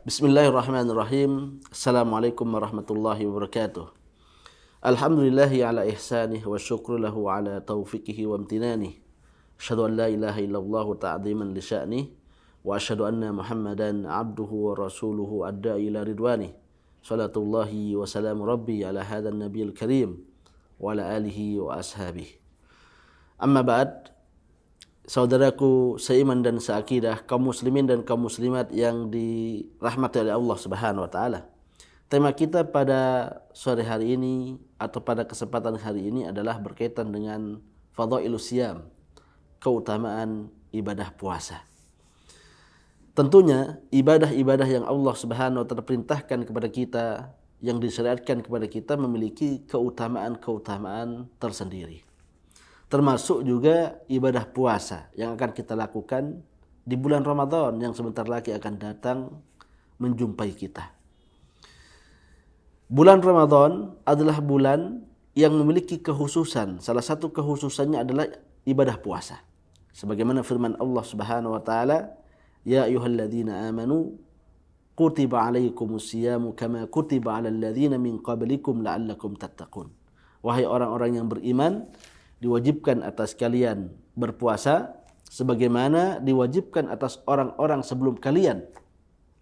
Bismillahirrahmanirrahim. Assalamualaikum warahmatullahi wabarakatuh. Alhamdulillahi ala ihsanih wa syukru lahu ala taufiqihi wa amtinanih. Asyhadu an la ilaha illallah ta'ziman li sya'nih wa asyhadu anna Muhammadan abduhu wa rasuluhu adda ila ridwanih. Salatullahi wa salamu rabbi ala hadan nabiyil karim wa ala alihi wa ashabihi. Amma ba'd. Saudaraku seiman dan seakidah, kaum muslimin dan kaum muslimat yang dirahmati oleh Allah Subhanahu wa taala. Tema kita pada sore hari ini atau pada kesempatan hari ini adalah berkaitan dengan fadhailus siyam, keutamaan ibadah puasa. Tentunya ibadah-ibadah yang Allah Subhanahu wa taala perintahkan kepada kita, yang disyariatkan kepada kita memiliki keutamaan-keutamaan tersendiri. Termasuk juga ibadah puasa yang akan kita lakukan di bulan Ramadan yang sebentar lagi akan datang menjumpai kita. Bulan Ramadan adalah bulan yang memiliki kekhususan. Salah satu kekhususannya adalah ibadah puasa. Sebagaimana firman Allah Subhanahu wa taala, "Ya ayyuhalladzina amanu kutiba alaikumus syiyamu kama kutiba alal ladzina min qablikum la'allakum tattaqun." Wahai orang-orang yang beriman, diwajibkan atas kalian berpuasa sebagaimana diwajibkan atas orang-orang sebelum kalian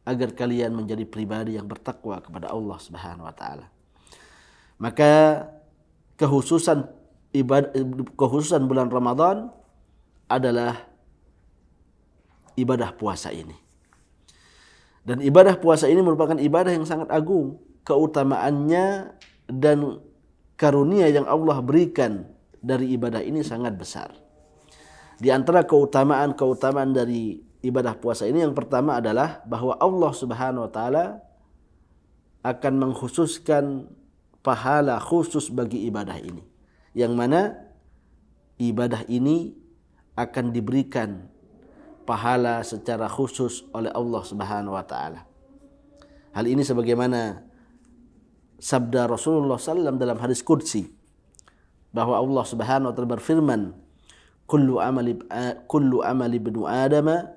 agar kalian menjadi pribadi yang bertakwa kepada Allah Subhanahu wa taala. Maka kekhususan bulan Ramadan adalah ibadah puasa ini. Dan ibadah puasa ini merupakan ibadah yang sangat agung, keutamaannya dan karunia yang Allah berikan dari ibadah ini sangat besar. Di antara keutamaan dari ibadah puasa ini, yang pertama adalah bahwa Allah Subhanahu wa taala akan mengkhususkan pahala khusus bagi ibadah ini, yang mana ibadah ini akan diberikan pahala secara khusus oleh Allah Subhanahu wa taala. Hal ini sebagaimana sabda Rasulullah SAW dalam hadis qudsi, bahwa Allah Subhanahu wa taala berfirman, kullu amali ibnu adama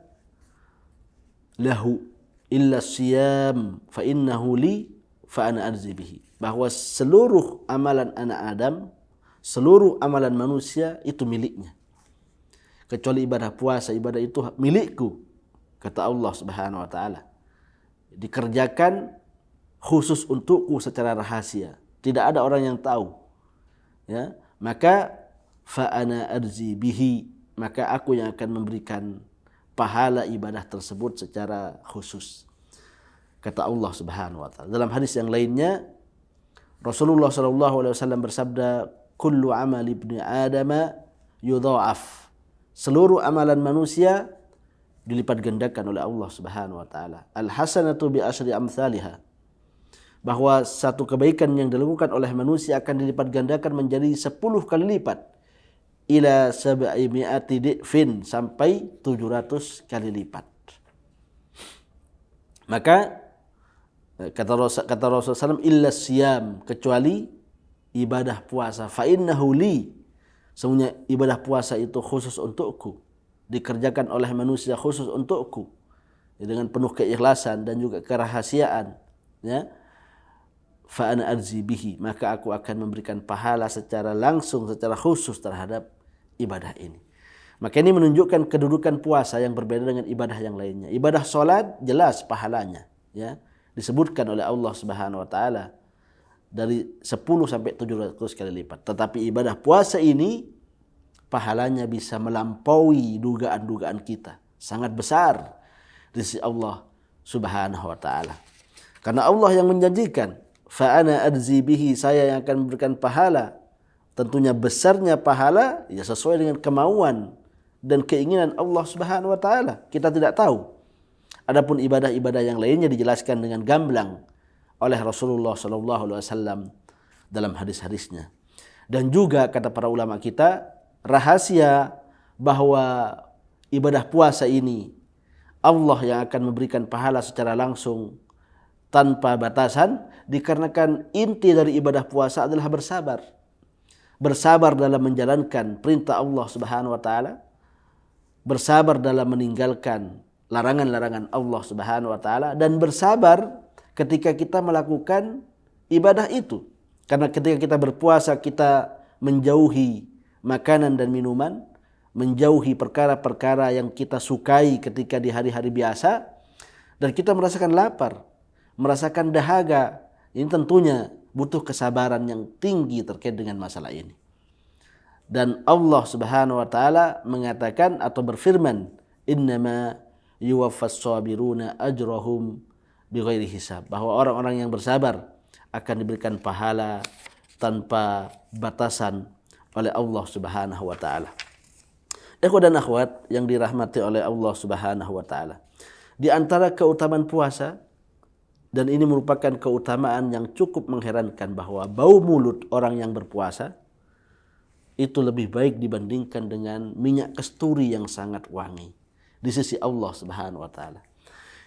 lahu illa siyam fa innahu li fa ana arzi bihi. Bahwa seluruh amalan anak Adam, seluruh amalan manusia itu miliknya, kecuali ibadah puasa. Ibadah itu milikku, kata Allah Subhanahu wa taala. Dikerjakan khusus untukku secara rahasia, tidak ada orang yang tahu. Ya, maka fa ana arzi bihi, maka aku yang akan memberikan pahala ibadah tersebut secara khusus, kata Allah Subhanahu wa taala. Dalam hadis yang lainnya Rasulullah sallallahu alaihi wasallam bersabda, kullu amali ibni adama yudha'af, seluruh amalan manusia dilipat gandakan oleh Allah Subhanahu wa taala. Al hasanatu bi asyri amsalha, bahwa satu kebaikan yang dilakukan oleh manusia akan dilipat gandakan menjadi 10 kali lipat, ila sab'imi'ati di'fin, sampai 700 kali lipat. Maka kata Rasulullah SAW, illa siyam, kecuali ibadah puasa, fa innahu li, semuanya ibadah puasa itu khusus untukku, dikerjakan oleh manusia khusus untukku, dengan penuh keikhlasan dan juga kerahasiaan, ya. Fa ana arzi bihi, maka aku akan memberikan pahala secara langsung, secara khusus terhadap ibadah ini. Maka ini menunjukkan kedudukan puasa yang berbeda dengan ibadah yang lainnya. Ibadah salat jelas pahalanya, ya, disebutkan oleh Allah Subhanahu wa taala dari 10 sampai 700 kali lipat. Tetapi ibadah puasa ini pahalanya bisa melampaui dugaan-dugaan kita, sangat besar di sisi Allah Subhanahu wa taala. Karena Allah yang menjanjikan, fa ana arzi bihi, saya yang akan memberikan pahala. Tentunya besarnya pahala ya sesuai dengan kemauan dan keinginan Allah Subhanahu wa taala. Kita tidak tahu. Adapun ibadah-ibadah yang lainnya dijelaskan dengan gamblang oleh Rasulullah sallallahu alaihi wasallam dalam hadis-hadisnya. Dan juga kata para ulama kita, rahasia bahwa ibadah puasa ini Allah yang akan memberikan pahala secara langsung tanpa batasan, dikarenakan inti dari ibadah puasa adalah bersabar. Bersabar dalam menjalankan perintah Allah Subhanahu wa taala, bersabar dalam meninggalkan larangan-larangan Allah Subhanahu wa taala dan bersabar ketika kita melakukan ibadah itu. Karena ketika kita berpuasa kita menjauhi makanan dan minuman, menjauhi perkara-perkara yang kita sukai ketika di hari-hari biasa, dan kita merasakan lapar, merasakan dahaga. Ini tentunya butuh kesabaran yang tinggi terkait dengan masalah ini. Dan Allah Subhanahu wa taala mengatakan atau berfirman, "Innama yuwaffas sabiruna ajrahum bighairi hisab." Bahwa orang-orang yang bersabar akan diberikan pahala tanpa batasan oleh Allah Subhanahu wa taala. Ikhwan dan akhwat yang dirahmati oleh Allah Subhanahu wa taala. Di antara keutamaan puasa, dan ini merupakan keutamaan yang cukup mengherankan, bahwa bau mulut orang yang berpuasa itu lebih baik dibandingkan dengan minyak kasturi yang sangat wangi di sisi Allah Subhanahu wa taala.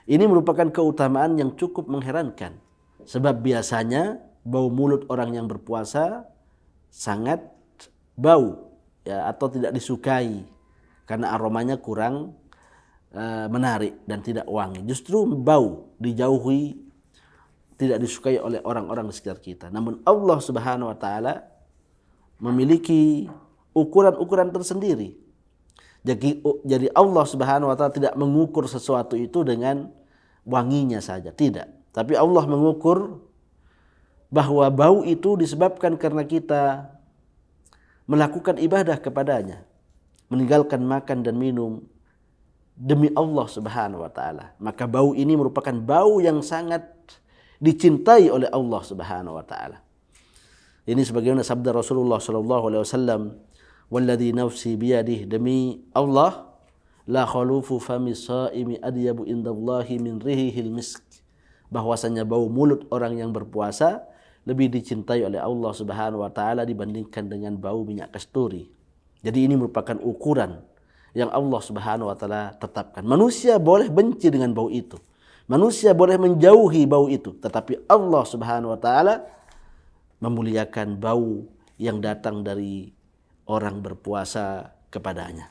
Ini merupakan keutamaan yang cukup mengherankan, sebab biasanya bau mulut orang yang berpuasa sangat bau ya, atau tidak disukai karena aromanya kurang menarik dan tidak wangi. Justru bau dijauhi, tidak disukai oleh orang-orang di sekitar kita. Namun Allah Subhanahu wa taala memiliki ukuran-ukuran tersendiri. Jadi Allah Subhanahu wa taala tidak mengukur sesuatu itu dengan wanginya saja, tidak. Tapi Allah mengukur bahwa bau itu disebabkan karena kita melakukan ibadah kepadanya, meninggalkan makan dan minum demi Allah Subhanahu wa taala. Maka bau ini merupakan bau yang sangat dicintai oleh Allah Subhanahu wa taala. Ini sebagaimana sabda Rasulullah sallallahu alaihi wasallam, "Walladzi nafsi biyadihi," demi Allah, "la khalufu fami shaimi adyabu indallahi min rihil misk." Bahwasanya bau mulut orang yang berpuasa lebih dicintai oleh Allah Subhanahu wa taala dibandingkan dengan bau minyak kasturi. Jadi ini merupakan ukuran yang Allah Subhanahu wa taala tetapkan. Manusia boleh benci dengan bau itu. Manusia boleh menjauhi bau itu, tetapi Allah Subhanahu wa taala memuliakan bau yang datang dari orang berpuasa kepadanya.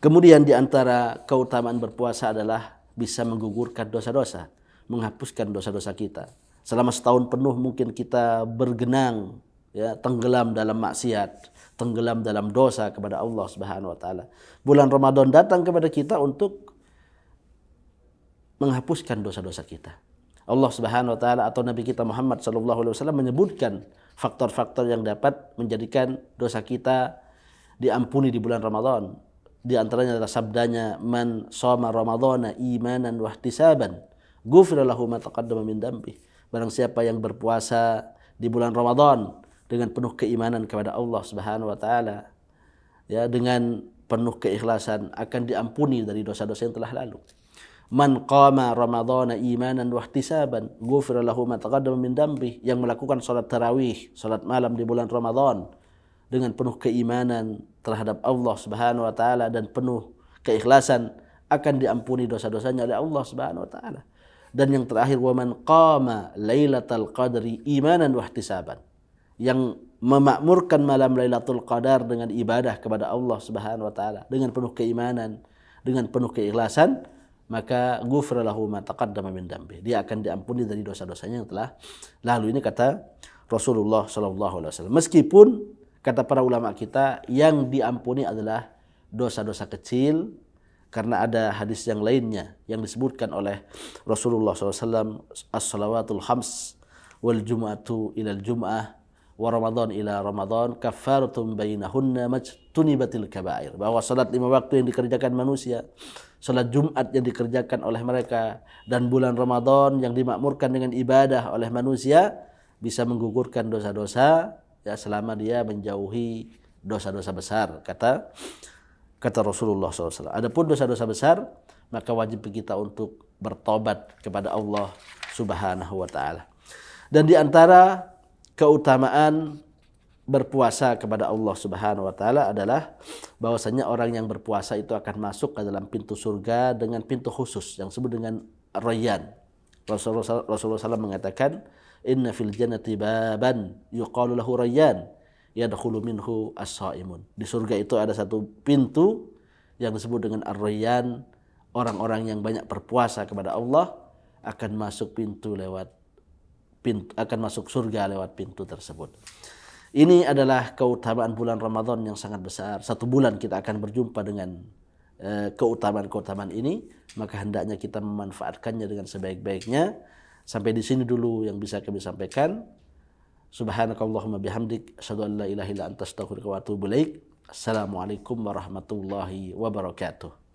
Kemudian di antara keutamaan berpuasa adalah bisa menggugurkan dosa-dosa, menghapuskan dosa-dosa kita. Selama setahun penuh mungkin kita bergenang, ya, tenggelam dalam maksiat, tenggelam dalam dosa kepada Allah Subhanahu wa taala. Bulan Ramadan datang kepada kita untuk menghapuskan dosa-dosa kita. Allah Subhanahu wa taala atau Nabi kita Muhammad sallallahu alaihi wasallam menyebutkan faktor-faktor yang dapat menjadikan dosa kita diampuni di bulan Ramadan. Di antaranya adalah sabdanya, "Man shoma ramadhana imanan wa ihtisaban, ghufira lahu ma taqaddama min dambi." Barang siapa yang berpuasa di bulan Ramadan dengan penuh keimanan kepada Allah Subhanahu wa taala, ya, dengan penuh keikhlasan, akan diampuni dari dosa-dosa yang telah lalu. Man qama ramadhana imanan wa ihtisaban, ghufira lahu ma taqaddama min dambi. Yang melakukan salat tarawih, salat malam di bulan Ramadan dengan penuh keimanan terhadap Allah Subhanahu wa taala dan penuh keikhlasan, akan diampuni dosa-dosanya oleh Allah Subhanahu wa taala. Dan yang terakhir, wa man qama lailatal qadri imanan wa ihtisaban. Yang memakmurkan malam Lailatul Qadar dengan ibadah kepada Allah Subhanahu wa taala dengan penuh keimanan, dengan penuh keikhlasan, maka ghufra lahu ma taqaddama min dambi. Dia akan diampuni dari dosa-dosanya yang telah lalu. Ini kata Rasulullah sallallahu alaihi wasallam. Meskipun kata para ulama kita yang diampuni adalah dosa-dosa kecil, karena ada hadis yang lainnya yang disebutkan oleh Rasulullah SAW, as-salawatul khams wal jum'atu ilal jum'ah wa ramadan ila ramadan kafaratun bainahunna majtunibatil kabair. Bahwa salat 5 waktu yang dikerjakan manusia, salat Jumat yang dikerjakan oleh mereka, dan bulan Ramadan yang dimakmurkan dengan ibadah oleh manusia, bisa menggugurkan dosa-dosa, ya, selama dia menjauhi dosa-dosa besar, kata Rasulullah SAW. Adapun dosa-dosa besar, maka wajib kita untuk bertobat kepada Allah Subhanahu wa taala. Dan di antara keutamaan berpuasa kepada Allah Subhanahu wa taala adalah bahwasanya orang yang berpuasa itu akan masuk ke dalam pintu surga dengan pintu khusus yang disebut dengan Rayyan. Rasulullah SAW mengatakan, "Inna fil jannati baban yuqalu lahu Rayyan, yadkhulu minhu as-shaimun." Di surga itu ada satu pintu yang disebut dengan Ar-Rayyan. orang-orang yang banyak berpuasa kepada Allah akan masuk akan masuk surga lewat pintu tersebut. Ini adalah keutamaan bulan Ramadan yang sangat besar. 1 bulan kita akan berjumpa dengan keutamaan-keutamaan ini, maka hendaknya kita memanfaatkannya dengan sebaik-baiknya. Sampai di sini dulu yang bisa kami sampaikan. Subhanakallahumma bihamdik, asyhadu an la ilaha illa anta, astaghfiruka wa atubu ilaik. Assalamualaikum warahmatullahi wabarakatuh.